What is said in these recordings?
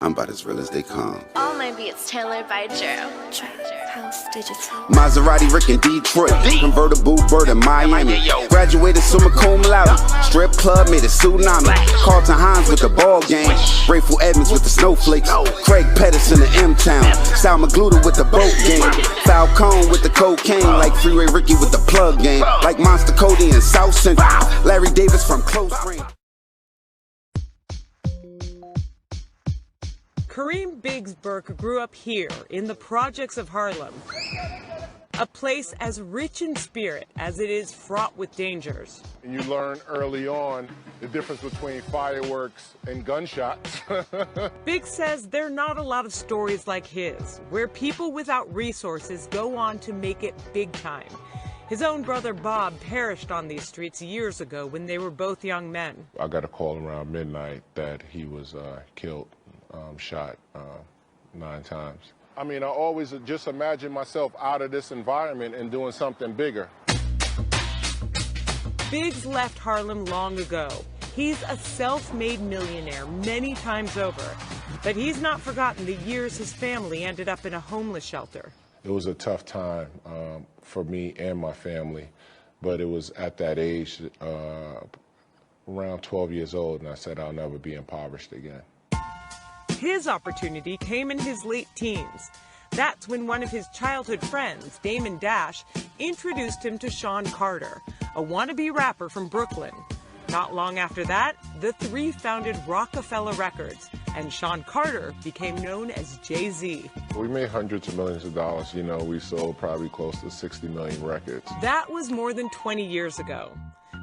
I'm about as real as they come. All my beats tailored by Joe. House Digital. Maserati Rick in Detroit, convertible bird in Miami. Graduated summa cum laude. Strip club made a tsunami. Carlton Hines with the ball game. Grateful Edmonds with the snowflakes. Craig Pettis in the M-Town. Sal Magluta with the boat game. Falcone with the cocaine. Like Freeway Ricky with the plug game. Like Monster Cody in South Central. Larry Davis from close range. Kareem Biggs Burke grew up here in the projects of Harlem, a place as rich in spirit as it is fraught with dangers. And you learn early on the difference between fireworks and gunshots. Biggs says there are not a lot of stories like his, where people without resources go on to make it big time. His own brother Bob perished on these streets years ago when they were both young men. I got a call around midnight that he was killed. Shot 9 times. I mean, I always just imagine myself out of this environment and doing something bigger. Biggs left Harlem long ago. He's a self-made millionaire many times over, but he's not forgotten the years his family ended up in a homeless shelter. It was a tough time for me and my family, but it was at that age, around 12 years old, and I said I'll never be impoverished again. His opportunity came in his late teens. That's when one of his childhood friends, Damon Dash, introduced him to Sean Carter, a wannabe rapper from Brooklyn. Not long after that, the three founded Rockefeller Records, and Sean Carter became known as Jay-Z. We made hundreds of millions of dollars. You know, we sold probably close to 60 million records. That was more than 20 years ago.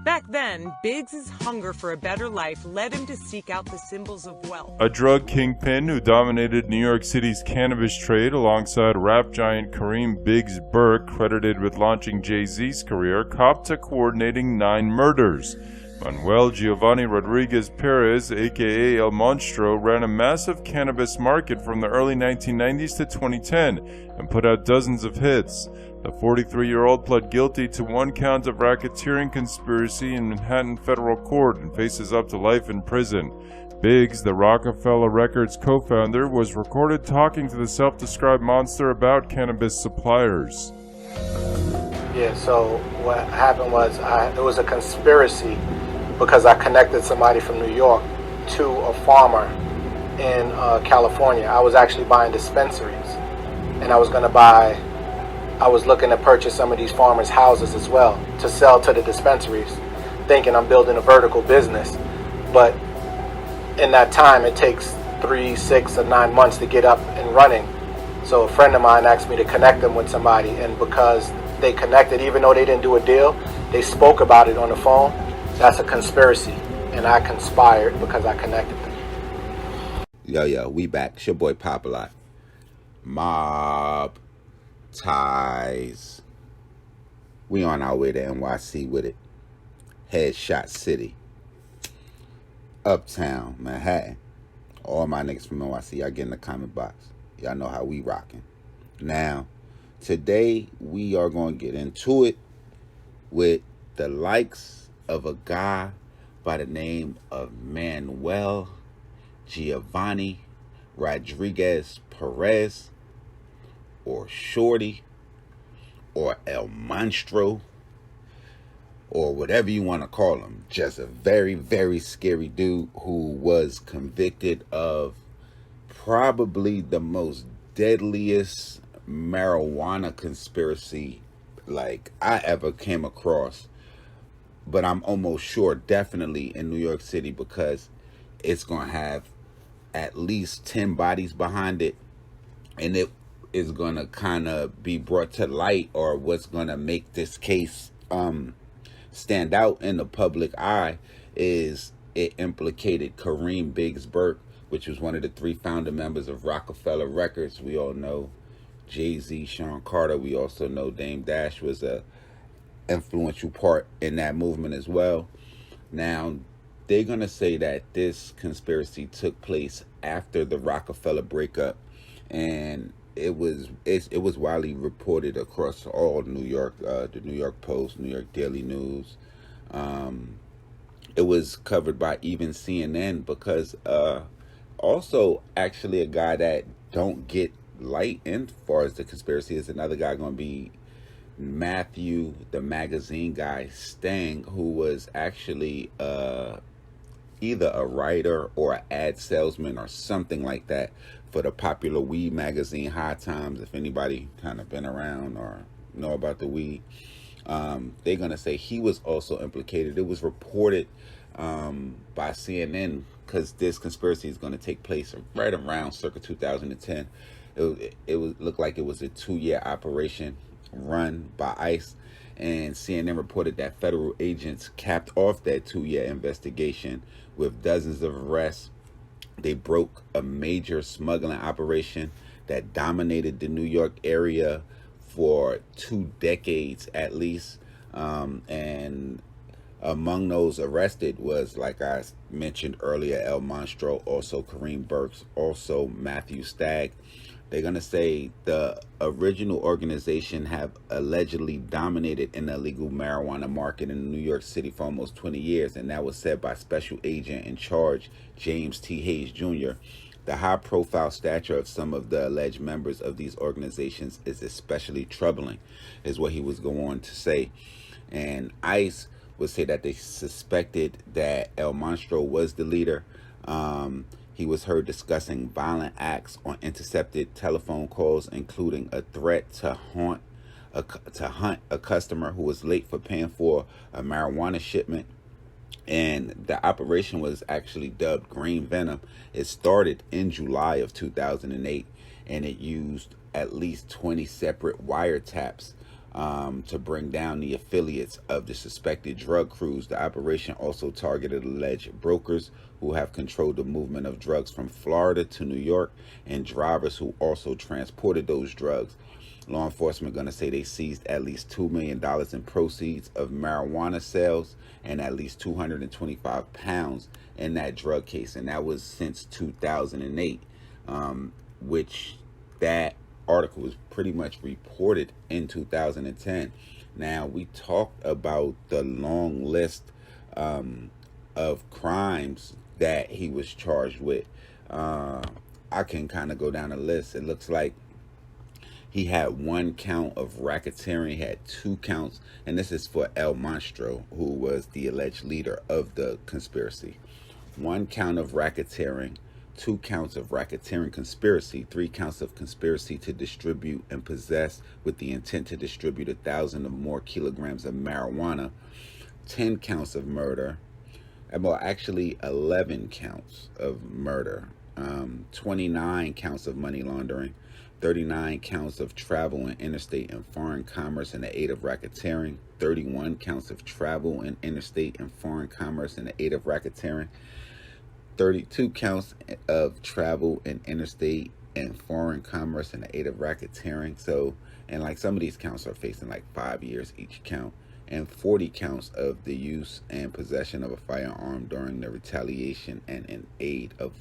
Back then, Biggs' hunger for a better life led him to seek out the symbols of wealth. A drug kingpin who dominated New York City's cannabis trade alongside rap giant Kareem Biggs Burke, credited with launching Jay-Z's career, copped to coordinating 9 murders. Manuel Giovanni-Rodriguez Perez, aka El Monstro, ran a massive cannabis market from the early 1990s to 2010 and put out dozens of hits. The 43-year-old pled guilty to 1 count of racketeering conspiracy in Manhattan federal court and faces up to life in prison. Biggs, the Rockefeller Records co-founder, was recorded talking to the self-described monster about cannabis suppliers. Yeah, so what happened was it was a conspiracy because I connected somebody from New York to a farmer in California. I was actually buying dispensaries, and I was looking to purchase some of these farmers' houses as well to sell to the dispensaries, thinking I'm building a vertical business. But in that time, it takes 3, 6, or 9 months to get up and running. So a friend of mine asked me to connect them with somebody, and because they connected, even though they didn't do a deal, they spoke about it on the phone. That's a conspiracy, and I conspired because I connected them. Yo, we back. It's your boy Popalot. Mobb ties. We on our way to NYC with it. Headshot City. Uptown, Manhattan. All my niggas from NYC, y'all get in the comment box. Y'all know how we rocking. Now, today we are going to get into it with the likes of a guy by the name of Manuel Giovanni-Rodriguez Perez, or Shorty, or El Monstro, or whatever you want to call him. Just a very, very scary dude who was convicted of probably the most deadliest marijuana conspiracy like I ever came across. But I'm almost sure definitely in New York City, because it's going to have at least 10 bodies behind it. And it is going to kind of be brought to light, or what's going to make this case stand out in the public eye is it implicated Kareem Biggs Burke, which was one of the 3 founder members of Rockefeller Records. We all know Jay-Z, Sean Carter. We also know Dame Dash was a influential part in that movement as well. Now, they're going to say that this conspiracy took place after the Rockefeller breakup, and it was widely reported across all New York, the New York Post, New York Daily News. It was covered by even CNN because Also, actually, a guy that don't get light in far as the conspiracy is another guy going to be Matthew, the magazine guy, Stang, who was actually either a writer or an ad salesman or something like that for the popular weed magazine High Times. If anybody kind of been around or know about the weed, they're going to say he was also implicated. It was reported by CNN, because this conspiracy is going to take place right around circa 2010. It would look like it was a 2-year operation run by ICE, and CNN reported that federal agents capped off that 2-year investigation with dozens of arrests. They broke a major smuggling operation that dominated the New York area for 2 decades at least, and among those arrested was, like I mentioned earlier, El Monstro, also Kareem Burks, also Matthew Stagg. They're going to say the original organization have allegedly dominated an illegal marijuana market in New York City for almost 20 years, and that was said by Special Agent in Charge James T. Hayes Jr. The high-profile stature of some of the alleged members of these organizations is especially troubling, is what he was going on to say. And ICE would say that they suspected that El Monstro was the leader. He was heard discussing violent acts on intercepted telephone calls, including a threat to hunt a customer who was late for paying for a marijuana shipment. And the operation was actually dubbed Green Venom. It started in July of 2008, and it used at least 20 separate wiretaps to bring down the affiliates of the suspected drug crews. The operation also targeted alleged brokers who have controlled the movement of drugs from Florida to New York, and drivers who also transported those drugs. Law enforcement going to say they seized at least $2 million in proceeds of marijuana sales and at least 225 pounds in that drug case, and that was since 2008, which that article was pretty much reported in 2010. Now, we talked about the long list of crimes that he was charged with. I can kind of go down the list. It looks like he had 1 count of racketeering. He had 2 counts, and this is for El Monstro, who was the alleged leader of the conspiracy. 1 count of racketeering, 2 counts of racketeering conspiracy, 3 counts of conspiracy to distribute and possess with the intent to distribute 1,000 or more kilograms of marijuana, 10 counts of murder, well, actually 11 counts of murder, 29 counts of money laundering, 39 counts of travel in interstate and foreign commerce in the aid of racketeering, 31 counts of travel in interstate and foreign commerce in the aid of racketeering, 32 counts of travel in interstate and foreign commerce in the aid of racketeering. So, and like some of these counts are facing like 5 years each count, and 40 counts of the use and possession of a firearm during the retaliation and in aid of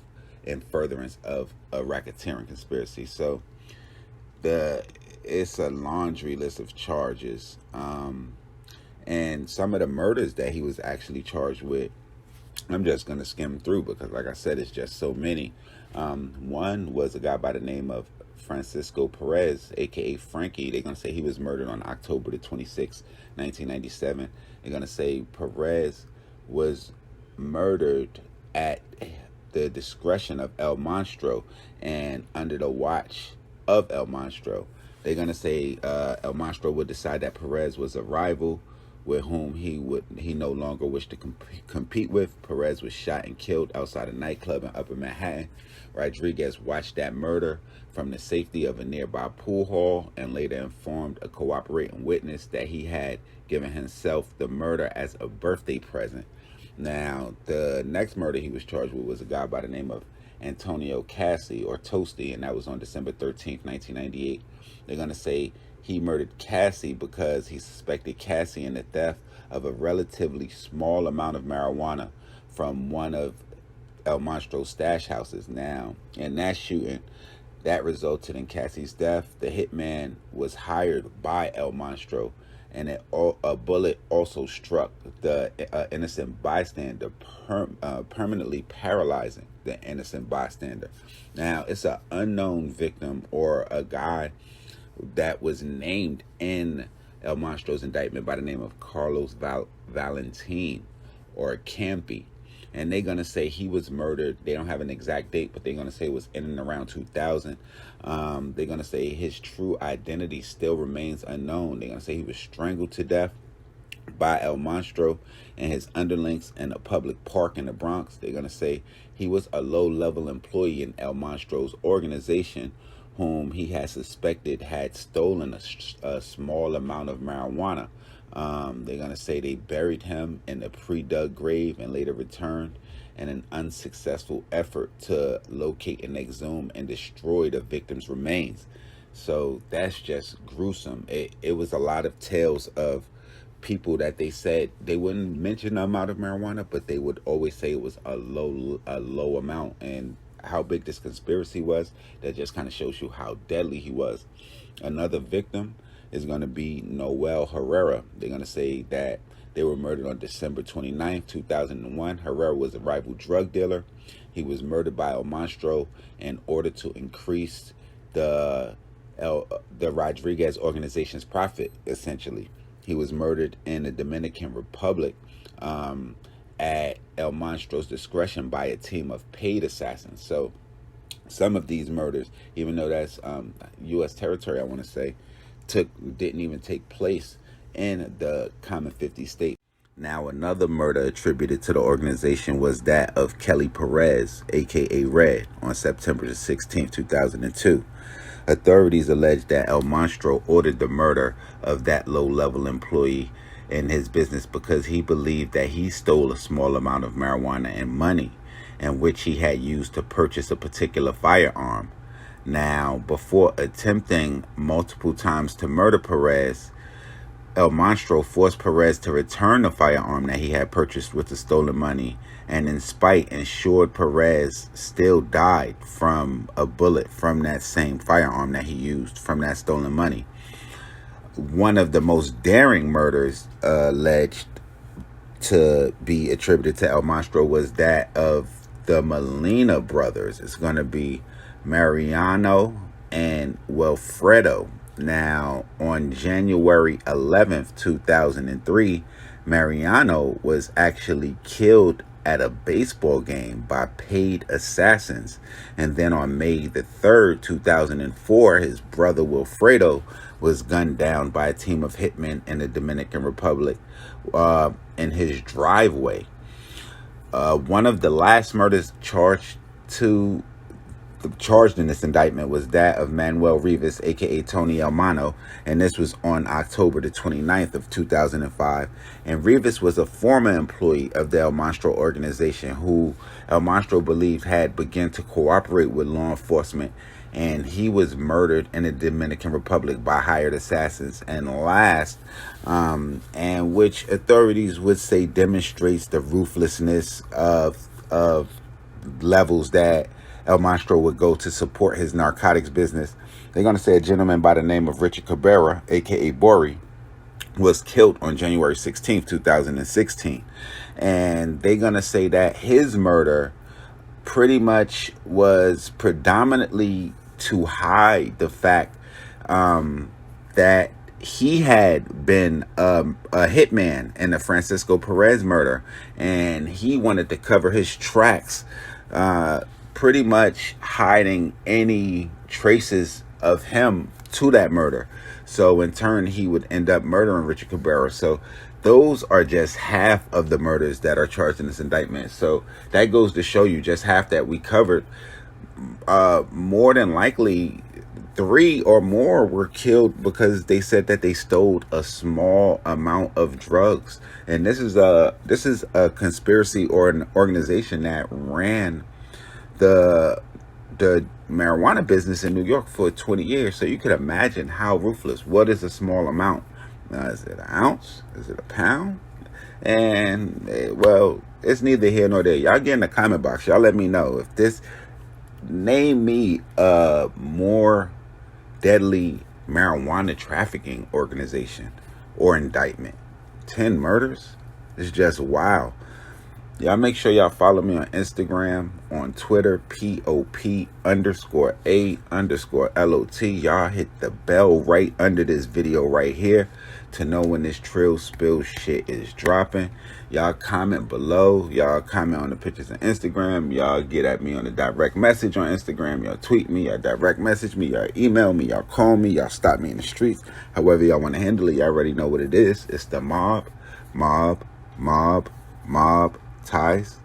and furtherance of a racketeering conspiracy. So it's a laundry list of charges, and some of the murders that he was actually charged with, I'm just going to skim through because, like I said, it's just so many. One was a guy by the name of Francisco Perez, aka Frankie. They're going to say he was murdered on October the 26th, 1997. They're going to say Perez was murdered at the discretion of El Monstro and under the watch of El Monstro. They're going to say El Monstro would decide that Perez was a rival with whom he no longer wished to compete with. Perez was shot and killed outside a nightclub in Upper Manhattan. Rodriguez watched that murder from the safety of a nearby pool hall and later informed a cooperating witness that he had given himself the murder as a birthday present. Now, the next murder he was charged with was a guy by the name of Antonio Cassie, or Toasty, and that was on December 13th, 1998. They're going to say he murdered Cassie because he suspected Cassie in the theft of a relatively small amount of marijuana from one of El Monstro's stash houses. Now, in that shooting, that resulted in Cassie's death. The hitman was hired by El Monstro and a bullet also struck the innocent bystander, permanently paralyzing the innocent bystander. Now, it's an unknown victim or a guy that was named in El Monstro's indictment by the name of Carlos Valentin or Campy. And they're going to say he was murdered. They don't have an exact date, but they're going to say it was in and around 2000. They're going to say his true identity still remains unknown. They're going to say he was strangled to death by El Monstro and his underlings in a public park in the Bronx. They're going to say he was a low-level employee in El Monstro's organization whom he had suspected had stolen a small amount of marijuana. They're going to say they buried him in a pre-dug grave and later returned in an unsuccessful effort to locate and exhume and destroy the victim's remains. So that's just gruesome. It was a lot of tales of people that they said they wouldn't mention the amount of marijuana, but they would always say it was a low amount. And how big this conspiracy was, that just kind of shows you how deadly he was. Another victim is going to be Noel Herrera. They're going to say that they were murdered on December 29th, 2001. Herrera was a rival drug dealer. He was murdered by El Monstro in order to increase the Rodriguez organization's profit, essentially. He was murdered in the Dominican Republic at El Monstro's discretion by a team of paid assassins. So some of these murders, even though that's U.S. territory, I want to say, didn't even take place in the common 50 state. Now, another murder attributed to the organization was that of Kelly Perez, aka Red, on September 16, 2002. Authorities allege that El Monstro ordered the murder of that low-level employee in his business because he believed that he stole a small amount of marijuana and money, in which he had used to purchase a particular firearm. Now, before attempting multiple times to murder Perez, El Monstro forced Perez to return the firearm that he had purchased with the stolen money, and in spite ensured Perez still died from a bullet from that same firearm that he used from that stolen money. One of the most daring murders alleged to be attributed to El Monstro was that of the Molina brothers. It's going to be Mariano and Wilfredo. Now, on January 11th, 2003, Mariano was actually killed at a baseball game by paid assassins. And then on May the 3rd, 2004, his brother Wilfredo was gunned down by a team of hitmen in the Dominican Republic in his driveway. One of the last murders charged in this indictment was that of Manuel Rivas, aka Tony Elmano, and this was on October the 29th of 2005. And Rivas was a former employee of the El Monstro organization who El Monstro believed had begun to cooperate with law enforcement, and he was murdered in the Dominican Republic by hired assassins. And last, and which authorities would say demonstrates the ruthlessness of levels that El Monstro would go to support his narcotics business. They're going to say a gentleman by the name of Richard Cabrera, aka Bori, was killed on January 16th, 2016. And they're going to say that his murder pretty much was predominantly to hide the fact that he had been a hitman in the Francisco Perez murder, and he wanted to cover his tracks, pretty much hiding any traces of him to that murder. So in turn, he would end up murdering Richard Cabrera. So those are just half of the murders that are charged in this indictment. So that goes to show you just half that we covered. More than likely, 3 or more were killed because they said that they stole a small amount of drugs. And this is a conspiracy or an organization that ran the marijuana business in New York for 20 years. So you could imagine how ruthless. What is a small amount? Is it an ounce? Is it a pound? And well, it's neither here nor there. Y'all get in the comment box. Y'all let me know if this, name me a more deadly marijuana trafficking organization or indictment. 10 murders? It's just wow. Y'all make sure y'all follow me on Instagram, on Twitter, POP_A_LOT. Y'all hit the bell right under this video right here to know when this Trill Spill shit is dropping. Y'all comment below. Y'all comment on the pictures on Instagram. Y'all get at me on the direct message on Instagram. Y'all tweet me. Y'all direct message me. Y'all email me. Y'all call me. Y'all stop me in the streets. However y'all want to handle it, y'all already know what it is. It's the Mobb ties.